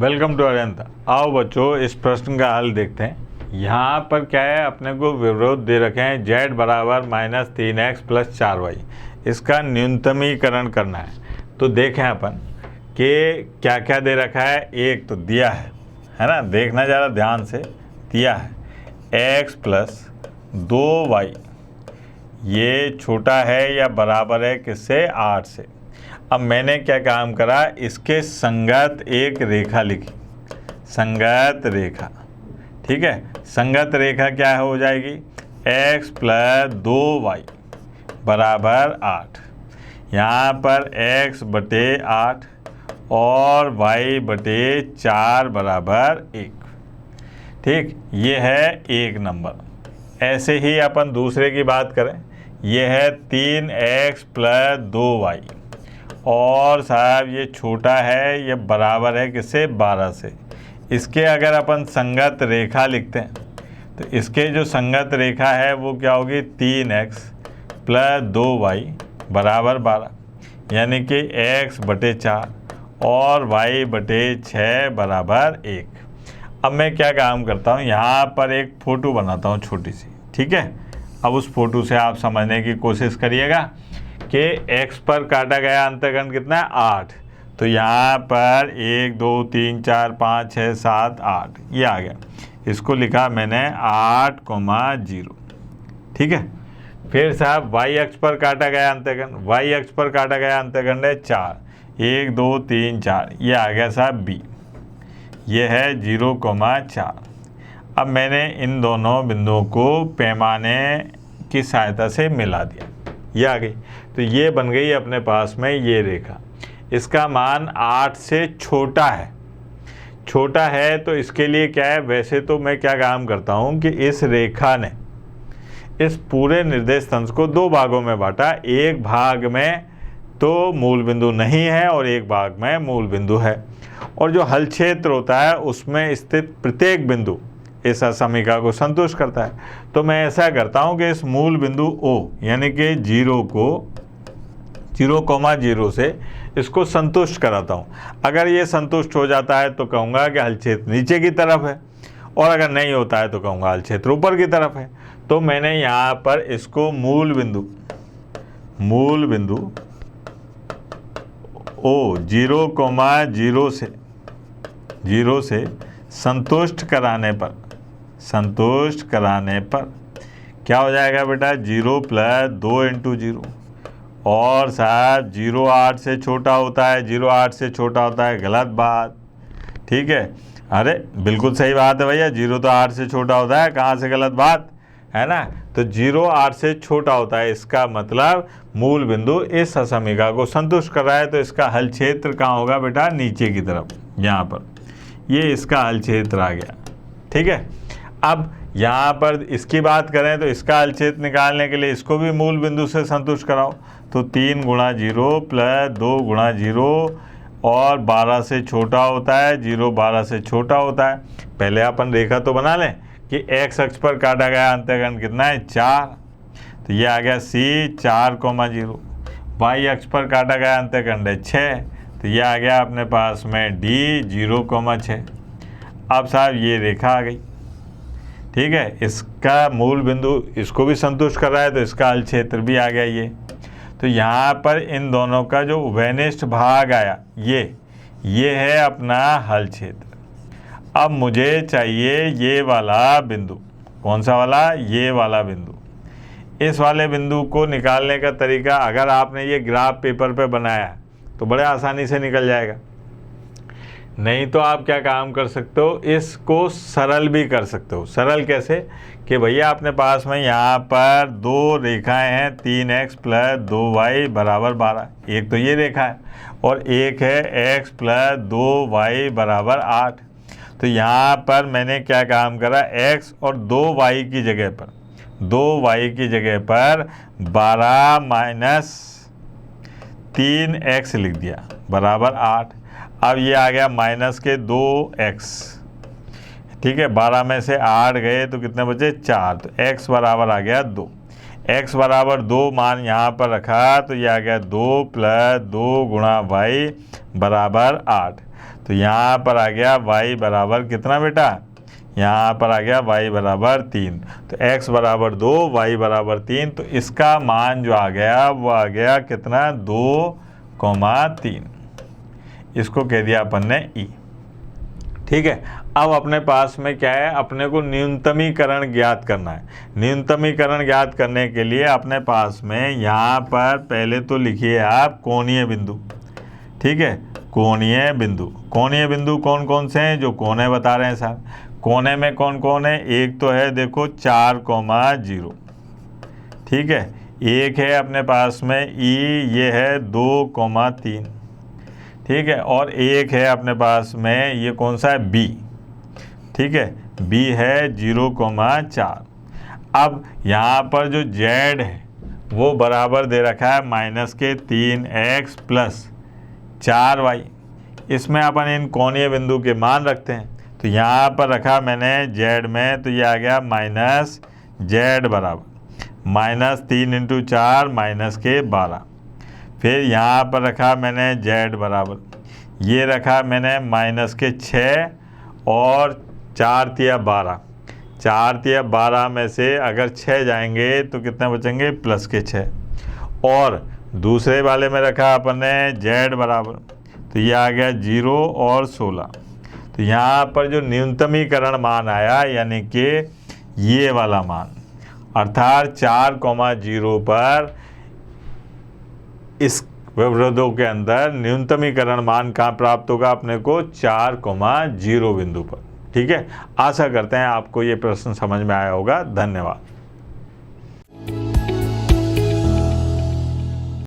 Welcome to Arihant. आओ बच्चों, इस प्रश्न का हल देखते हैं। यहाँ पर क्या है, अपने को विरोध दे रखे हैं z बराबर -3x + 4y। इसका न्यूनतमीकरण करना है। तो देखें अपन कि क्या क्या दे रखा है। एक तो दिया है ना, देखना ज़रा ध्यान से। दिया है x + 2y, ये छोटा है या बराबर है किससे, 8 से। अब मैंने क्या काम करा, इसके संगत एक रेखा लिखी, संगत रेखा। ठीक है, संगत रेखा क्या हो जाएगी, x + 2y बराबर 8। यहाँ पर x बटे 8 और y बटे 4 बराबर 1। ठीक, ये है एक नंबर। ऐसे ही अपन दूसरे की बात करें। ये है 3x + 2y और साहब ये छोटा है, ये बराबर है किससे, 12 से। इसके अगर अपन संगत रेखा लिखते हैं तो इसके जो संगत रेखा है वो क्या होगी, 3x + 2y बराबर 12, यानी कि x बटे 4 और y बटे 6 बराबर 1। अब मैं क्या काम करता हूँ, यहाँ पर एक फ़ोटो बनाता हूँ छोटी सी। ठीक है, अब उस फोटो से आप समझने की कोशिश करिएगा कि x पर काटा गया अंतर्गण कितना है, 8। तो यहाँ पर 1 2 3 4 5 6 7 8 ये आ गया। इसको लिखा मैंने 8,0। ठीक है, फिर साहब y अक्ष पर काटा गया अंतर्गण, y अक्ष पर काटा गया अंतर्गण है 4। 1 2 3 4 ये आ गया साहब b, ये है 0,4। अब मैंने इन दोनों बिंदुओं को पैमाने की सहायता से मिला दिया, ये आ गई। तो ये बन गई अपने पास में ये रेखा। इसका मान 8 से छोटा है। छोटा है तो इसके लिए क्या है, वैसे तो मैं क्या काम करता हूँ कि इस रेखा ने इस पूरे निर्देश तंत्र को दो भागों में बांटा। एक भाग में तो मूल बिंदु नहीं है और एक भाग में मूल बिंदु है, और जो हल क्षेत्र होता है उसमें स्थित प्रत्येक बिंदु इस असमीका को संतुष्ट करता है। तो मैं ऐसा करता हूं कि इस मूल बिंदु O यानी कि 0,0 से इसको संतुष्ट कराता हूं। अगर ये संतुष्ट हो जाता है तो कहूँगा कि हल क्षेत्र नीचे की तरफ है, और अगर नहीं होता है तो कहूँगा हल क्षेत्र ऊपर की तरफ है। तो मैंने यहाँ पर इसको मूल बिंदु O 0,0 से संतुष्ट कराने पर क्या हो जाएगा बेटा, 0 + 2 × 0। और साहब 0 8 से छोटा होता है, 0 8 से छोटा होता है, गलत बात। ठीक है, अरे बिल्कुल सही बात है भैया, 0 तो 8 से छोटा होता है, कहाँ से गलत बात है ना। तो 0 8 से छोटा होता है, इसका मतलब मूल बिंदु इस असमीका को संतुष्ट कर रहा है। तो इसका हल क्षेत्र कहाँ होगा बेटा, नीचे की तरफ, यहाँ पर। ये इसका हल क्षेत्र आ गया। ठीक है, अब यहाँ पर इसकी बात करें तो इसका हल क्षेत्र निकालने के लिए इसको भी मूल बिंदु से संतुष्ट कराओ। तो 3 × 0 + 2 × 0 और 12 से छोटा होता है, 0 12 से छोटा होता है। पहले अपन रेखा तो बना लें कि x अक्ष पर काटा गया अंतर्गण कितना है, 4। तो ये आ गया C 4,0। y अक्ष पर काटा गया अंतर्गण है 6, तो ये आ गया अपने पास में D 0,6। अब साहब ये रेखा आ गई। ठीक है, इसका मूल बिंदु इसको भी संतुष्ट कर रहा है, तो इसका हल क्षेत्र भी आ गया ये। तो यहाँ पर इन दोनों का जो उभयनिष्ठ भाग आया, ये है अपना हल क्षेत्र। अब मुझे चाहिए ये वाला बिंदु। कौन सा वाला, ये वाला बिंदु। इस वाले बिंदु को निकालने का तरीका, अगर आपने ये ग्राफ पेपर पे बनाया तो बड़े आसानी से निकल जाएगा। नहीं तो आप क्या काम कर सकते हो, इसको सरल भी कर सकते हो। सरल कैसे, कि भैया अपने पास में यहाँ पर दो रेखाएं हैं, 3x + 2y बराबर 12। एक तो ये रेखा है और एक है x + 2y बराबर 8। तो यहाँ पर मैंने क्या काम करा, x और 2y की जगह पर 12 - 3x लिख दिया बराबर 8। अब ये आ गया माइनस के 2x। ठीक है, 12 में से 8 गए तो कितने बचे, 4। तो x बराबर आ गया 2। x बराबर 2 मान यहाँ पर रखा तो ये आ गया 2 + 2 गुणा y बराबर 8। तो यहाँ पर आ गया y बराबर कितना बेटा, यहाँ पर आ गया y बराबर 3। तो x बराबर 2 y बराबर 3, तो इसका मान जो आ गया वो आ गया कितना 2,3। इसको कह दिया अपन ने e। ठीक है, अब अपने पास में क्या है, अपने को न्यूनतमीकरण ज्ञात करना है। न्यूनतमीकरण ज्ञात करने के लिए अपने पास में यहाँ पर पहले तो लिखिए आप कोणीय बिंदु। ठीक है, कोणीय बिंदु। कोणीय बिंदु कौन कौन से हैं, जो कोने बता रहे हैं साहब। कोने में कौन कौन है, एक तो है देखो 4,0। ठीक है, एक है अपने पास में ई, ये है 2,3। ठीक है, और एक है अपने पास में ये कौन सा है, बी। ठीक है, बी है 0,4। अब यहाँ पर जो जेड है वो बराबर दे रखा है -3x + 4y। इसमें अपन इन कोणीय बिंदु के मान रखते हैं। तो यहाँ पर रखा मैंने जेड में, तो ये आ गया -z बराबर -3 × 4 -12। फिर यहाँ पर रखा मैंने z बराबर, ये रखा मैंने -6 और 4 × 12। 4 × 12 में से अगर 6 जाएंगे तो कितने बचेंगे, +6। और दूसरे वाले में रखा अपन ने z बराबर, तो ये आ गया 0 और 16। तो यहाँ पर जो न्यूनतमीकरण मान आया यानी कि ये वाला मान, अर्थात 4,0 पर इस व्यवरोधों के अंदर न्यूनतमीकरण मान कहाँ प्राप्त होगा अपने को, 4,0 बिंदु पर। ठीक है, आशा करते हैं आपको ये प्रश्न समझ में आया होगा। धन्यवाद।